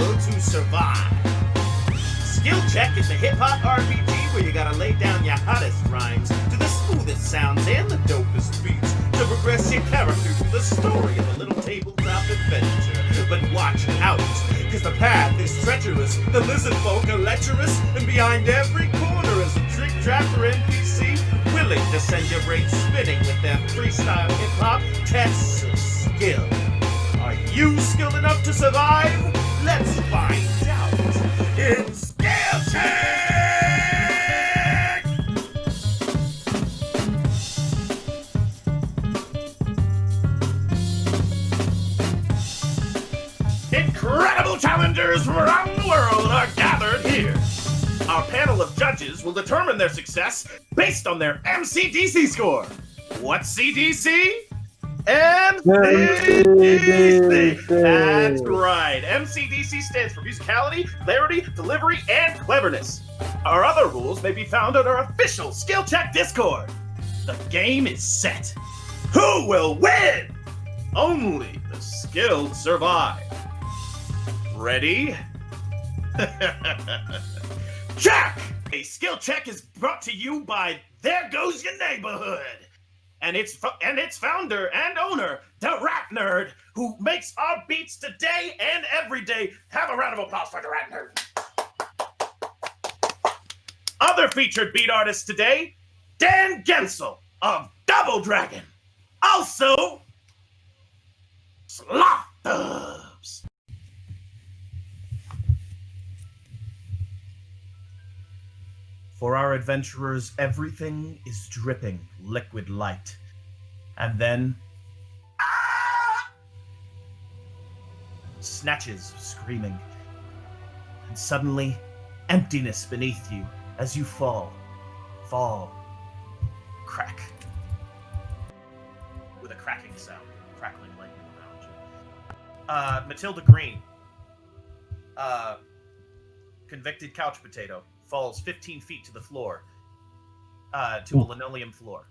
skill to survive. Skill Check is a hip-hop RPG where you gotta lay down your hottest rhymes to the smoothest sounds and the dopest beats to progress your character through the story of a little tabletop adventure. But watch out, cause the path is treacherous, the lizard folk are lecherous, and behind every corner is a trick trapper NPC willing to send your brain spinning with their freestyle hip-hop tests of skill. Are you skilled enough to survive? Let's find out in Skill Check! Incredible challengers from around the world are gathered here. Our panel of judges will determine their success based on their MCDC score. What's CDC? MCDC! That's right. MCDC stands for musicality, clarity, delivery, and cleverness. Our other rules may be found on our official Skill Check Discord. The game is set. Who will win? Only the skilled survive. Ready? Check! A skill check is brought to you by There Goes Your Neighborhood and its founder and owner, the Rap Nerd, who makes our beats today and every day. Have a round of applause for the Rap Nerd. Other featured beat artists today, Dan GENSEL of Double Dragon. Also, SLOTHDUBZ. For our adventurers, everything is dripping liquid light. And then... snatches of screaming. And suddenly, emptiness beneath you as you fall, crack. With a cracking sound, crackling lightning around you. Matilda Green, convicted couch potato, falls 15 feet to the floor, to a linoleum floor.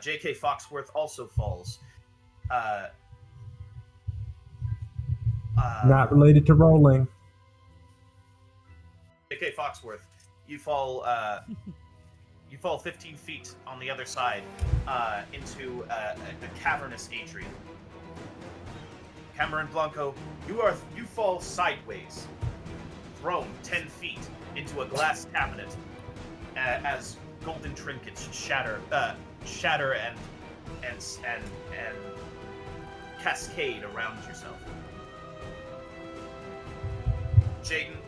J.K. Foxworth also falls. Not related to rolling. J.K. Foxworth, you fall 15 feet on the other side, into a cavernous atrium. Cameron Blanco, you fall sideways, thrown 10 feet into a glass cabinet, as golden trinkets shatter and cascade around yourself. Jaden,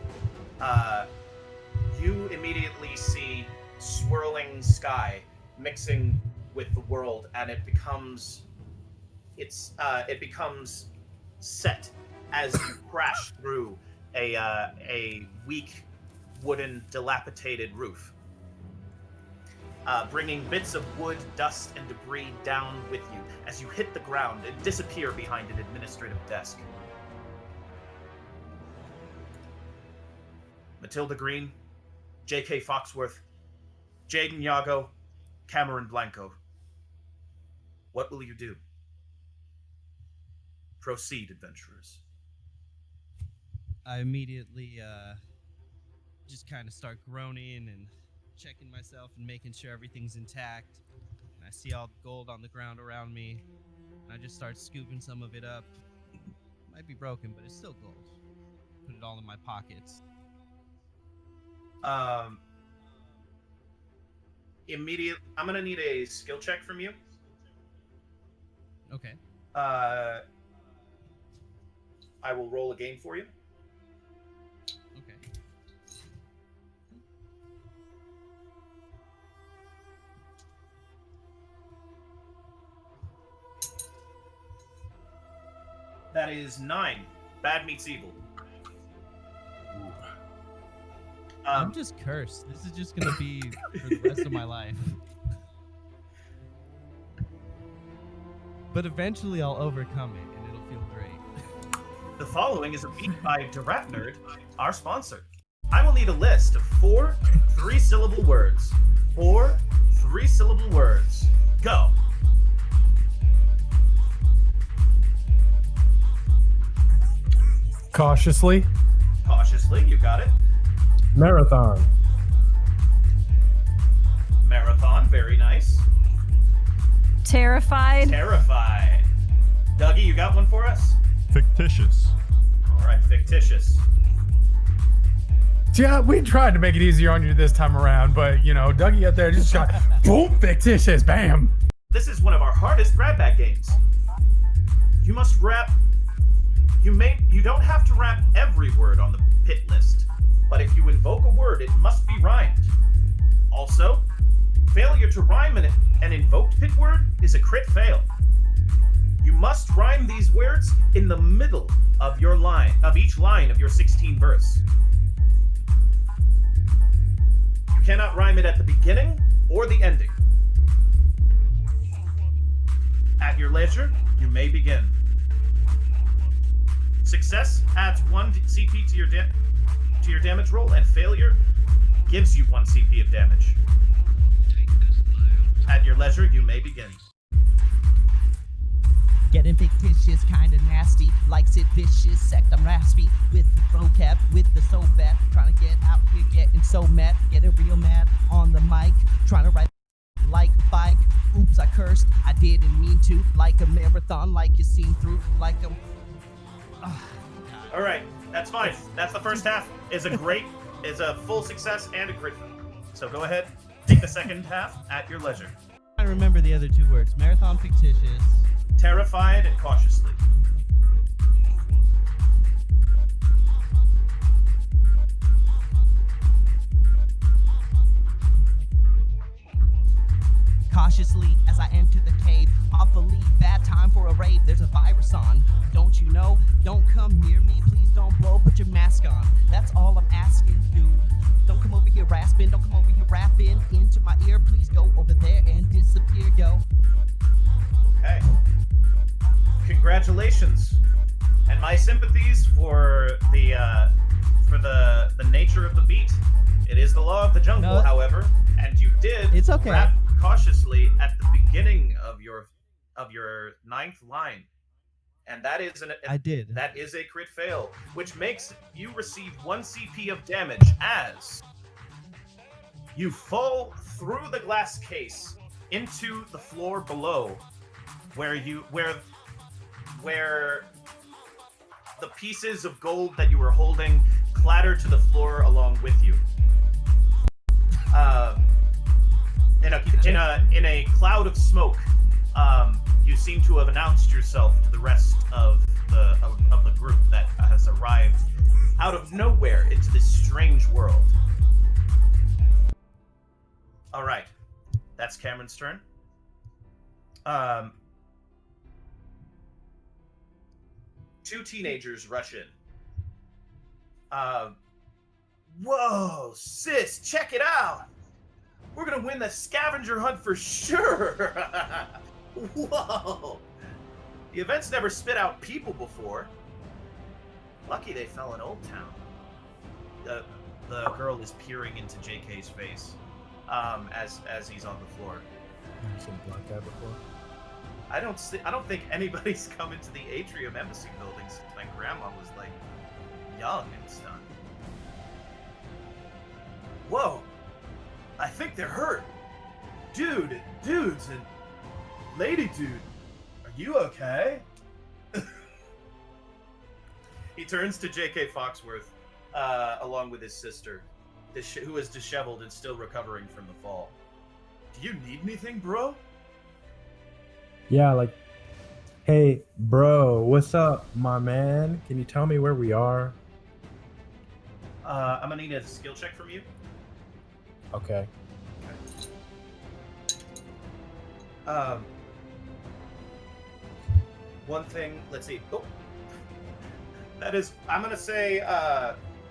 you immediately see swirling sky mixing with the world, and it becomes set as you crash through a weak wooden dilapidated roof, bringing bits of wood, dust, and debris down with you as you hit the ground and disappear behind an administrative desk. Matilda Green, J.K. Foxworth, Jaden Yago, Cameron Blanco. What will you do? Proceed, adventurers. I immediately just kind of start groaning and checking myself and making sure everything's intact. And I see all the gold on the ground around me, and I just start scooping some of it up. It might be broken, but it's still gold. Put it all in my pockets. I'm gonna need a skill check from you. Okay. I will roll a game for you. Okay. That is 9. Bad meets evil. I'm just cursed. This is just gonna be for the rest of my life. But eventually I'll overcome it, and it'll feel great. The following is a beat by The Rap Nerd, our sponsor. I will need a list of 4 3-syllable words. 4 3-syllable words. Go. Cautiously. Cautiously, you got it. Marathon. Marathon, very nice. Terrified. Terrified. Dougie, you got one for us? Fictitious. All right, fictitious. Yeah, we tried to make it easier on you this time around, but you know, Dougie up there just got boom, fictitious, bam. This is one of our hardest grab bag games. You must rap. You don't have to rap every word on the pit list, but if you invoke a word, it must be rhymed. Also, failure to rhyme an invoked pit word is a crit fail. You must rhyme these words in the middle of your line, of each line of your 16 verse. You cannot rhyme it at the beginning or the ending. At your leisure, you may begin. Success adds 1 CP to your damage roll, and failure gives you 1 CP of damage. At your leisure, you may begin. Getting fictitious, kinda nasty, like Sid Vicious, sect I'm raspy, with the vocab, with the so bad, trying to get out here, getting so mad, getting real mad on the mic, trying to write like a bike, oops I cursed, I didn't mean to, like a marathon, like you seen through, like a... All right, that's fine. That's the first half. Is a full success and a crit. So go ahead, take the second half at your leisure. I remember the other 2 words, marathon, fictitious. Terrified and cautiously. Cautiously, as I enter the cave, awfully bad time for a rave. There's a virus on, don't you know? Don't come near me, please don't blow, put your mask on. That's all I'm asking, dude. Don't come over here rasping, don't come over here rapping into my ear. Please go over there and disappear, yo. Okay. Congratulations, and my sympathies for the nature of the beat. It is the law of the jungle, No, however, and you did it's okay. rap cautiously at the beginning of your 9th line, and that is I did. That is a crit fail, which makes you receive 1 CP of damage as you fall through the glass case into the floor below, where the pieces of gold that you were holding clatter to the floor along with you. In a cloud of smoke, you seem to have announced yourself to the rest of the group that has arrived out of nowhere into this strange world. All right, that's Cameron's turn. Two teenagers rush in. Whoa, sis, check it out! We're gonna win the scavenger hunt for sure! Whoa! The event's never spit out people before. Lucky they fell in Old Town. The girl is peering into JK's face as he's on the floor. You seen a black guy before? I don't think anybody's come into the Atrium Embassy building since my grandma was like young and stuff. Whoa! I think they're hurt. Dudes and lady dude, are you okay? He turns to J.K. Foxworth, along with his sister, who is disheveled and still recovering from the fall. Do you need anything, bro? Yeah, like, hey, bro, what's up, my man? Can you tell me where we are? I'm gonna need a skill check from you. Okay. One thing, let's see. Oh, that is, I'm gonna say,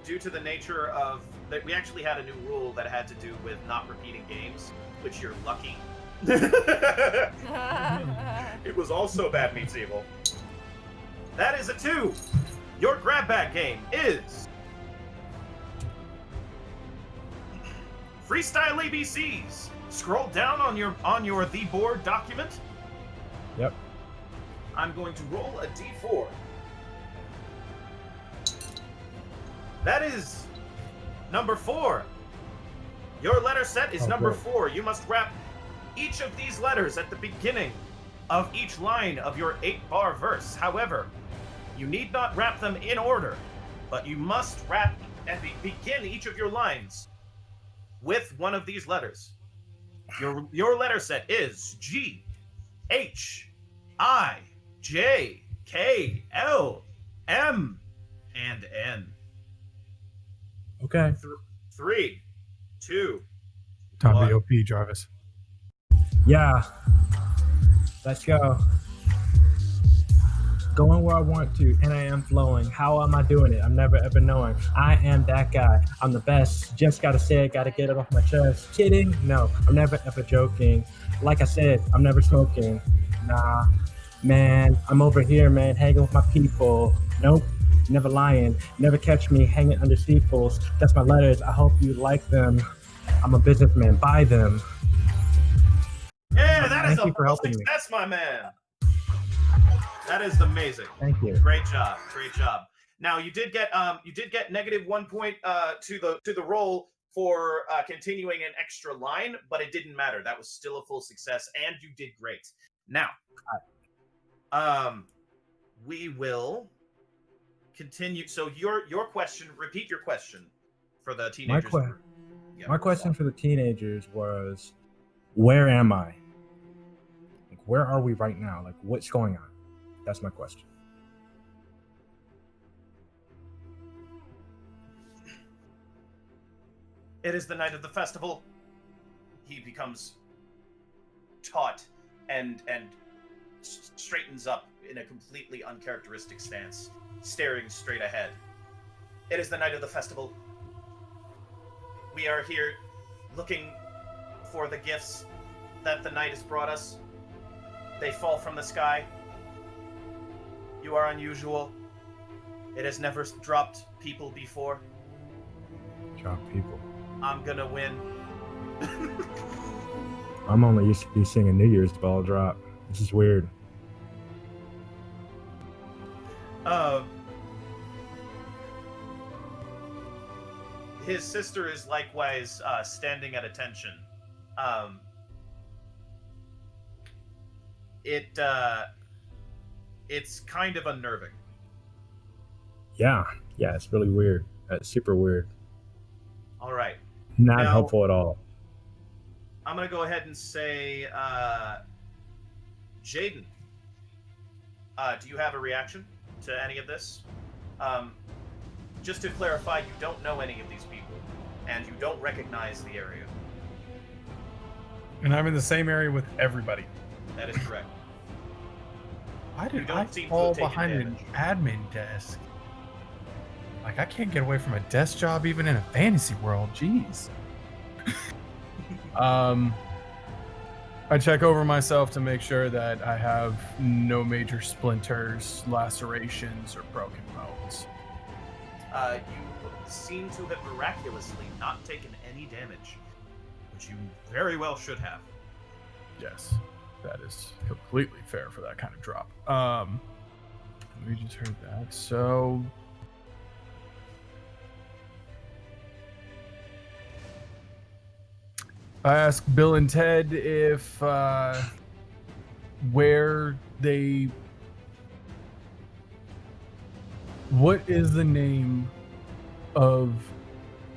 due to the nature of that, we actually had a new rule that had to do with not repeating games, which you're lucky. It was also Bad Meets Evil. That is a 2. Your grab bag game is Freestyle ABCs. Scroll down on your the board document. Yep. I'm going to roll a d4. That is number 4. Your letter set is number good. 4. You must wrap each of these letters at the beginning of each line of your 8-bar verse. However, you need not wrap them in order, but you must wrap and begin each of your lines with one of these letters. Your letter set is G, H, I, J, K, L, M, and N. Okay. 3, 2, Time What? BOP, Jarvis. Yeah. Let's go. Going where I want to, and I am flowing. How am I doing it? I'm never ever knowing. I am that guy. I'm the best. Just gotta say it, gotta get it off my chest. Kidding? No, I'm never ever joking. Like I said, I'm never smoking. Nah, man, I'm over here, man, hanging with my people. Nope, never lying. Never catch me hanging under steeples. That's my letters. I hope you like them. I'm a businessman. Buy them. Yeah, that is Thank you a for full helping me. success, my man. That is amazing. Thank you. Great job. Great job. Now you did get -1 point to the roll for continuing an extra line, but it didn't matter. That was still a full success, and you did great. Now, we will continue. So your question. Repeat your question for the teenagers. My question for the teenagers was, where am I? Like, where are we right now? Like, what's going on? That's my question. It is the night of the festival. He becomes taut and straightens up in a completely uncharacteristic stance, staring straight ahead. It is the night of the festival. We are here looking for the gifts that the night has brought us. They fall from the sky. You are unusual. It has never dropped people before. Drop people. I'm gonna win. I'm only used to be singing New Year's ball drop. This is weird. His sister is likewise standing at attention. It's kind of unnerving. Yeah, it's really weird. It's super weird. All right. Not Now- helpful at all. I'm going to go ahead and say, Jaden, do you have a reaction to any of this? Just to clarify, you don't know any of these people, and you don't recognize the area. And I'm in the same area with everybody. That is correct. Why You did don't I seem to fall have taken behind an damage. admin desk? Like, I can't get away from a desk job even in a fantasy world. Jeez. I check over myself to make sure that I have no major splinters, lacerations, or broken bones. You seem to have miraculously not taken any damage, which you very well should have. Yes, that is completely fair for that kind of drop. We just heard that. So I asked Bill and Ted if what is the name of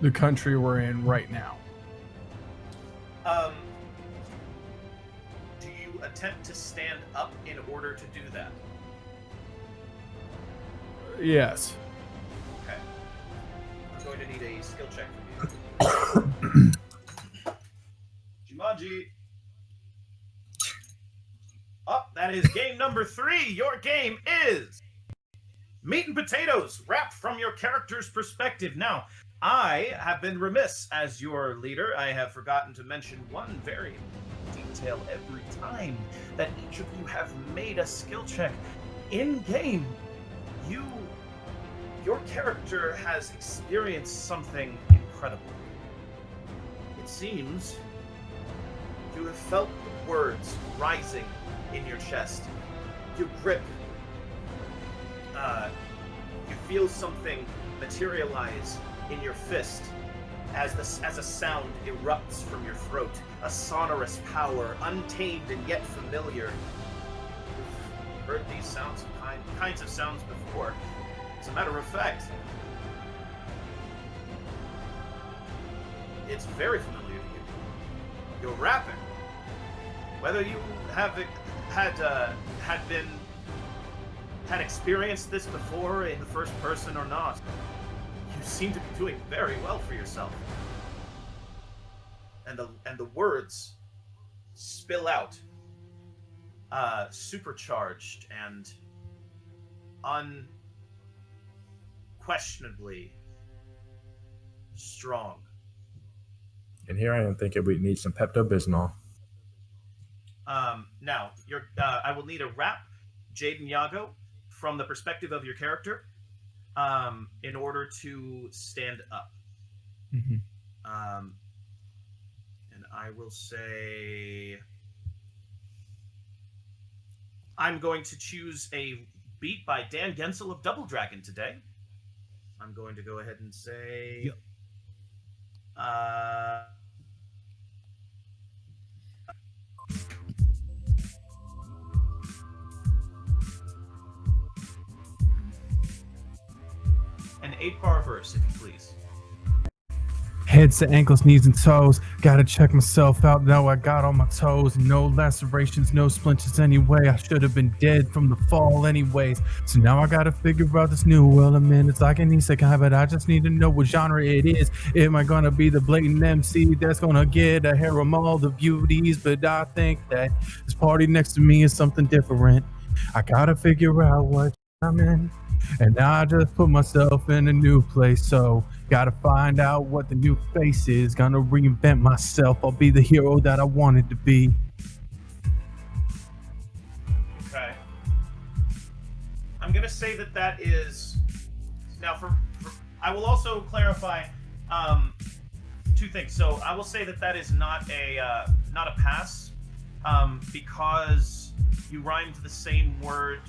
the country we're in right now? Do you attempt to stand up in order to do that? Yes. Okay. I'm going to need a skill check from you. Jumanji. Oh, that is game number 3. Your game is meat and potatoes, wrapped from your character's perspective. Now, I have been remiss as your leader. I have forgotten to mention one very important detail every time that each of you have made a skill check in game. Your character has experienced something incredible. It seems you have felt the words rising in your chest. Your grip you feel something materialize in your fist as a sound erupts from your throat, a sonorous power, untamed and yet familiar. You've heard these sounds, kinds of sounds before. As a matter of fact, it's very familiar to you. You're rapping. Whether you have had experienced this before in the first person or not, you seem to be doing very well for yourself. And the words spill out, supercharged and unquestionably strong. And here I am thinking we need some Pepto-Bismol. Now, I will need a rap, Jaden Yago, from the perspective of your character, in order to stand up. Mm-hmm. And I will say, I'm going to choose a beat by Dan Gensel of Double Dragon today. I'm going to go ahead and say, Yep. An 8-bar verse, if you please. Heads to ankles, knees and toes. Gotta check myself out. Now I got all my toes. No lacerations, no splinters anyway. I should have been dead from the fall anyways. So now I gotta figure out this new element. It's like an isekai, but I just need to know what genre it is. Am I gonna be the blatant MC that's gonna get a harem all the beauties? But I think that this party next to me is something different. I gotta figure out what I'm in. And now I just put myself in a new place, so gotta find out what the new face is. Gonna reinvent myself. I'll be the hero that I wanted to be. Okay. I'm gonna say that is now for I will also clarify two things. So I will say that is not a pass because you rhymed the same word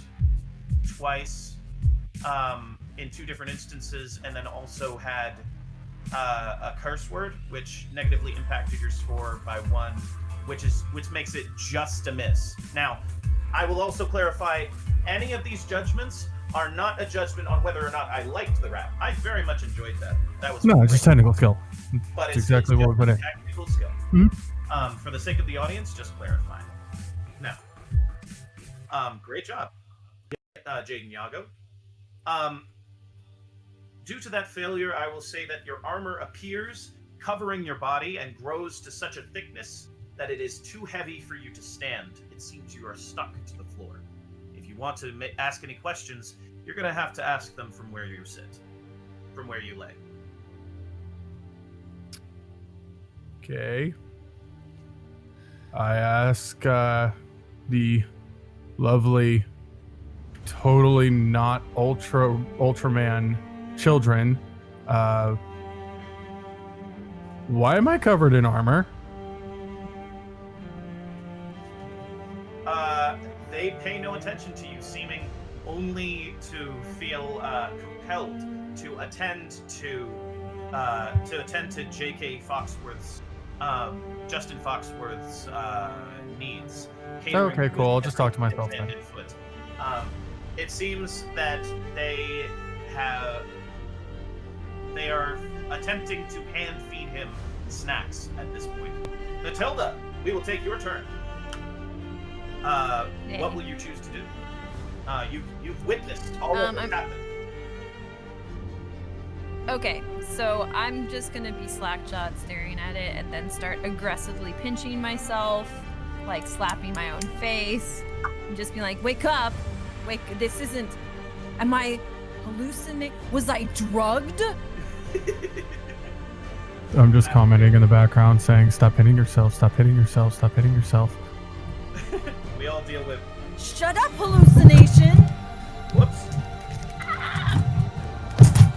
twice. In two different instances, and then also had a curse word, which negatively impacted your score by 1, which makes it just a miss. Now, I will also clarify: any of these judgments are not a judgment on whether or not I liked the rap. I very much enjoyed that. That was No, it's just technical skill. But it's exactly what we put in. Technical skill. Mm-hmm. For the sake of the audience, just clarifying. Now, great job, Jaden Yago. Due to that failure, I will say that your armor appears covering your body and grows to such a thickness that it is too heavy for you to stand. It seems you are stuck to the floor. If you want to ask any questions, you're going to have to ask them from where you sit, from where you lay. Okay. I ask the lovely, totally not Ultraman children, why am I covered in armor? They pay no attention to you, seeming only to feel compelled to attend to J.K. Foxworth's, Justin Foxworth's needs. Okay, cool. I'll just talk to myself then. It seems that they are attempting to hand feed him snacks at this point. Matilda, we will take your turn. What will you choose to do? You've witnessed all of this happen. Okay, so I'm just gonna be slack-jawed staring at it and then start aggressively pinching myself, like slapping my own face, and just being like, wake up! Wake, this isn't, am I hallucinating? Was I drugged? I'm just commenting in the background saying, stop hitting yourself, stop hitting yourself, stop hitting yourself. We all deal with... Shut up, hallucination! Whoops.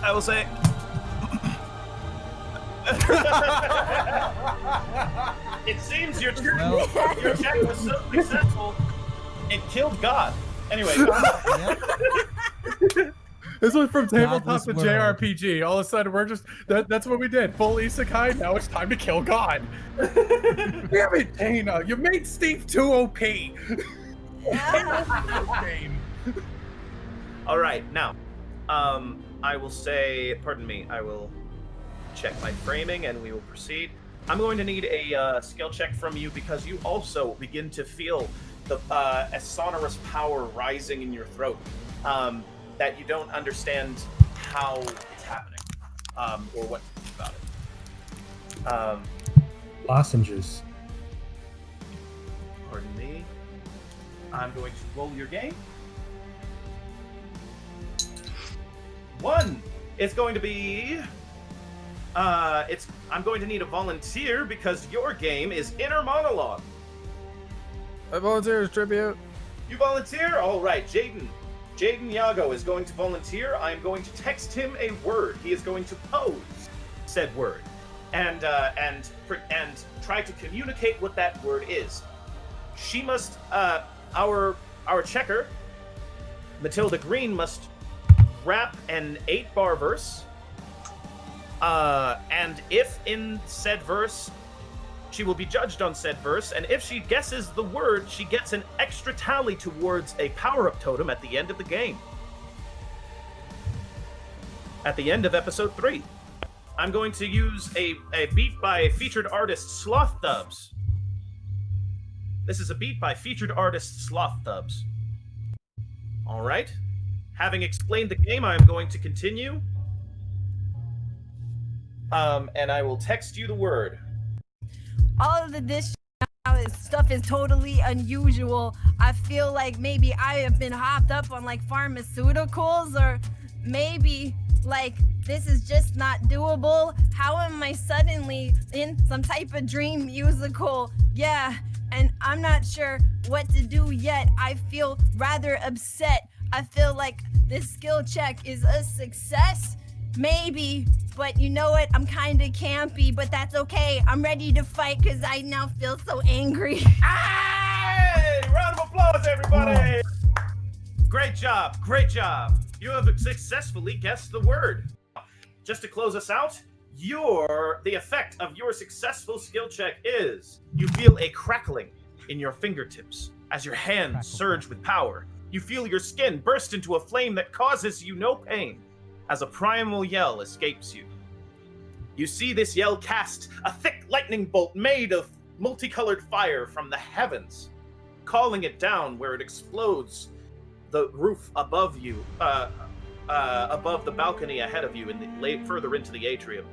I will say... It seems your check was so successful, it killed God. Anyway. This was from tabletop Godless to world. JRPG. All of a sudden, we're just that's what we did. Full isekai. Now it's time to kill God. Damn it, Dana! You made Steve too OP. Game. All right, now, I will say, pardon me, I will check my framing and we will proceed. I'm going to need a skill check from you because you also begin to feel a sonorous power rising in your throat that you don't understand how it's happening or what to do about it. Lozenges. Pardon me. I'm going to roll your game. 1. It's going to be. I'm going to need a volunteer because your game is inner monologue. I volunteer as tribute. You volunteer? All right, Jaden Yago is going to volunteer. I'm going to text him a word. He is going to pose said word, and try to communicate what that word is. She must. Our checker, Matilda Green, must rap an 8-bar verse. And if in said verse, she will be judged on said verse, and if she guesses the word, she gets an extra tally towards a power-up totem at the end of the game. At the end of episode 3. I'm going to use a beat by featured artist SLOTHDUBZ. This is a beat by featured artist SLOTHDUBZ. Alright. Having explained the game, I'm going to continue. And I will text you the word. All of this stuff is totally unusual. I feel like maybe I have been hopped up on like pharmaceuticals, or maybe like this is just not doable. How am I suddenly in some type of dream musical? Yeah, and I'm not sure what to do yet. I feel rather upset. I feel like this skill check is a success. Maybe, but you know what? I'm kind of campy, but that's okay. I'm ready to fight because I now feel so angry. Hey! Round of applause, everybody! Great job, great job. You have successfully guessed the word. Just to close us out, the effect of your successful skill check is you feel a crackling in your fingertips as your hands surge with power. You feel your skin burst into a flame that causes you no pain as a primal yell escapes you. You see this yell cast a thick lightning bolt made of multicolored fire from the heavens, calling it down where it explodes the roof above you, above the balcony ahead of you and further into the atrium.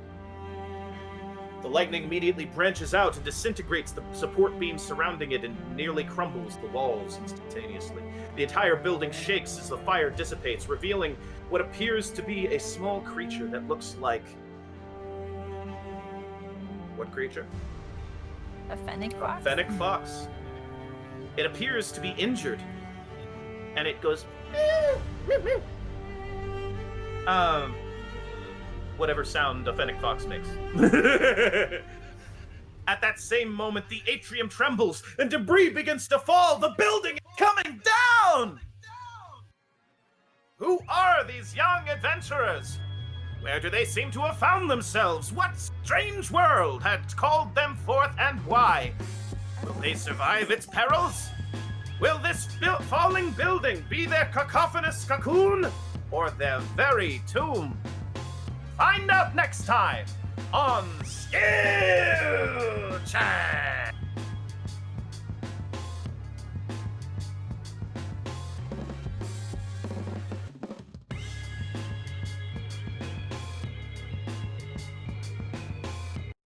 The lightning immediately branches out and disintegrates the support beam surrounding it and nearly crumbles the walls instantaneously. The entire building shakes as the fire dissipates, revealing what appears to be a small creature that looks like... What creature? A fennec fox? A fennec fox. It appears to be injured, and it goes... whatever sound a fennec fox makes. At that same moment, the atrium trembles and debris begins to fall. The building is coming down! Who are these young adventurers? Where do they seem to have found themselves? What strange world had called them forth, and why? Will they survive its perils? Will this falling building be their cacophonous cocoon, or their very tomb? Find out next time on Skill Check!